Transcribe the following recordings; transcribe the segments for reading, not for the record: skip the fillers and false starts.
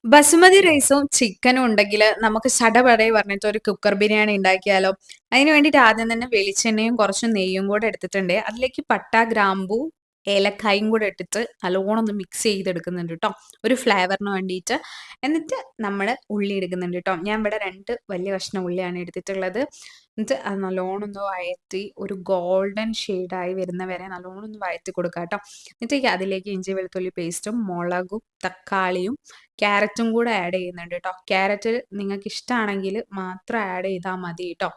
ബസുമതി റൈസും ചിക്കനും ഉണ്ടെങ്കില് നമുക്ക് ശടപടേ പറഞ്ഞിട്ട് ഒരു കുക്കർ ബിരിയാണി ഉണ്ടാക്കിയാലോ? അതിന് വേണ്ടിയിട്ട് ആദ്യം തന്നെ വെളിച്ചെണ്ണയും കുറച്ച് നെയ്യും കൂടെ എടുത്തിട്ടുണ്ട്. അതിലേക്ക് പട്ട, ഗ്രാമ്പൂ, ഏലക്കായും കൂടെ ഇട്ടിട്ട് നല്ലോണം ഒന്ന് മിക്സ് ചെയ്തെടുക്കുന്നുണ്ട് ട്ടോ. ഒരു ഫ്ലേവറിന് വേണ്ടിയിട്ട്. എന്നിട്ട് നമ്മള് ഉള്ളി എടുക്കുന്നുണ്ട് ട്ടോ. ഞാൻ ഇവിടെ 2 വലിയ കഷ്ണം ഉള്ളിയാണ് എടുത്തിട്ടുള്ളത്. എന്നിട്ട് അത് നല്ലോണം ഒന്ന് വഴറ്റി ഒരു ഗോൾഡൻ ഷെയ്ഡായി വരുന്ന വരെ നല്ലോണം ഒന്ന് വഴറ്റി കൊടുക്കുക ട്ടോ. എന്നിട്ട് അതിലേക്ക് ഇഞ്ചി വെളുത്തുള്ളി പേസ്റ്റും മുളകും തക്കാളിയും ക്യാരറ്റും കൂടെ ആഡ് ചെയ്യുന്നുണ്ട് ട്ടോ. ക്യാരറ്റ് നിങ്ങൾക്ക് ഇഷ്ടാണെങ്കില് മാത്രം ആഡ് ചെയ്താ മതി ട്ടോ.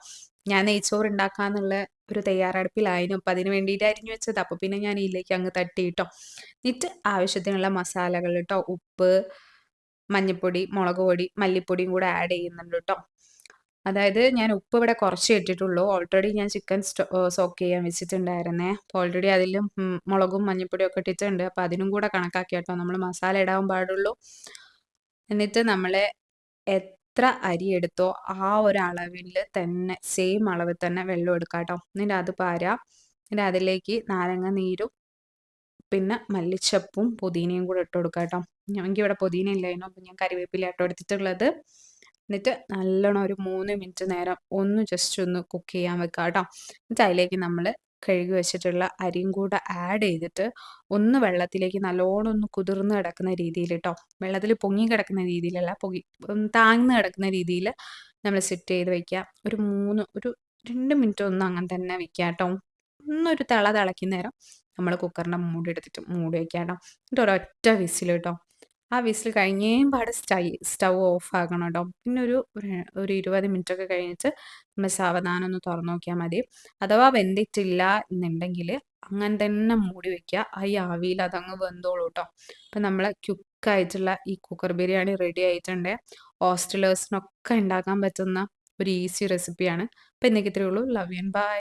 ഞാൻ നെയ്ച്ചോറ് ഉണ്ടാക്കാന്നുള്ള ഒരു തയ്യാറെടുപ്പിലായിരുന്നു. അപ്പൊ അതിന് വേണ്ടിയിട്ട് അരിഞ്ഞു വെച്ചതാ. അപ്പൊ പിന്നെ ഞാൻ ഇതിലേക്ക് അങ്ങ് തട്ടി ട്ടോ. എന്നിട്ട് ആവശ്യത്തിനുള്ള മസാലകൾ ട്ടോ. ഉപ്പ്, മഞ്ഞപ്പൊടി, മുളക് പൊടി, മല്ലിപ്പൊടിയും കൂടെ ആഡ് ചെയ്യുന്നുണ്ട് ട്ടോ. അതായത് ഞാൻ ഉപ്പ് ഇവിടെ കുറച്ചേ ഇട്ടിട്ടുള്ളൂ. ഓൾറെഡി ഞാൻ ചിക്കൻ സോക്ക് ചെയ്യാൻ വെച്ചിട്ടുണ്ടായിരുന്നേ. അപ്പൊ ഓൾറെഡി അതിലും മുളകും മഞ്ഞപ്പൊടിയും ഒക്കെ ഇട്ടിട്ടുണ്ട്. അപ്പൊ അതിനും കൂടെ കണക്കാക്കിയാട്ടോ നമ്മൾ മസാല ഇടാൻ പാടുള്ളൂ. എന്നിട്ട് നമ്മള് എത്ര അരി എടുത്തോ ആ ഒരു അളവില് തന്നെ സെയിം അളവിൽ തന്നെ വെള്ളം എടുക്കാട്ടോ. എന്നിട്ട് അത് പാരാ. എന്നിട്ട് അതിലേക്ക് നാരങ്ങ നീരും പിന്നെ മല്ലിച്ചപ്പും പുതിനയും കൂടെ ഇട്ട് കൊടുക്കാട്ടോ. എനിക്കിവിടെ പുതിന ഇല്ലായിരുന്നു. അപ്പൊ ഞാൻ കരിവേപ്പിലയാട്ടോ എടുത്തിട്ടുള്ളത്. എന്നിട്ട് നല്ലോണം ഒരു 3 മിനിറ്റ് നേരം ഒന്ന് ജസ്റ്റ് ഒന്ന് കുക്ക് ചെയ്യാൻ വെക്കാട്ടോ. എന്നിട്ട് അതിലേക്ക് നമ്മള് കഴുകി വെച്ചിട്ടുള്ള അരിയും കൂടെ ആഡ് ചെയ്തിട്ട് ഒന്ന് വെള്ളത്തിലേക്ക് നല്ലോണം ഒന്ന് കുതിർന്ന് കിടക്കുന്ന രീതിയിൽ ട്ടോ. വെള്ളത്തിൽ പൊങ്ങി കിടക്കുന്ന രീതിയിലല്ല, താഴ്ന്ന് കിടക്കുന്ന രീതിയിൽ നമ്മൾ സെറ്റ് ചെയ്ത് വെക്കുക. ഒരു 2 മിനിറ്റ് ഒന്ന് അങ്ങനെ തന്നെ വെക്കുക ട്ടോ. ഒന്നൊരു തിളയ്ക്കുന്നേരം നമ്മൾ കുക്കറിന്റെ മൂടി എടുത്തിട്ട് മൂടി വെക്കാട്ടോ. എന്നിട്ട് ഒരൊറ്റ വിസിൽ ട്ടോ. ആ വിസിൽ കഴിഞ്ഞേമ്പാടെ സ്റ്റൗ ഓഫ് ആക്കണം ട്ടോ. പിന്നെ ഒരു 20 മിനിറ്റ് ഒക്കെ കഴിഞ്ഞിട്ട് നമ്മൾ സാവധാനം ഒന്ന് തുറന്ന് നോക്കിയാൽ മതി. അഥവാ വെന്തിട്ടില്ല എന്നുണ്ടെങ്കില് അങ്ങനെ തന്നെ മൂടി വെക്കുക. ഈ ആവിയിൽ അതങ്ങ് വെന്തോളൂ ട്ടോ. അപ്പൊ നമ്മളെ ക്വിക്കായിട്ടുള്ള ഈ കുക്കർ ബിരിയാണി റെഡി ആയിട്ടുണ്ട്. ഹോസ്റ്റലേഴ്സിനൊക്കെ ഉണ്ടാക്കാൻ പറ്റുന്ന ഒരു ഈസി റെസിപ്പിയാണ്. അപ്പൊ ഇന്നേക്ക് ഇത്രയേ ഉള്ളൂ. Love you and by.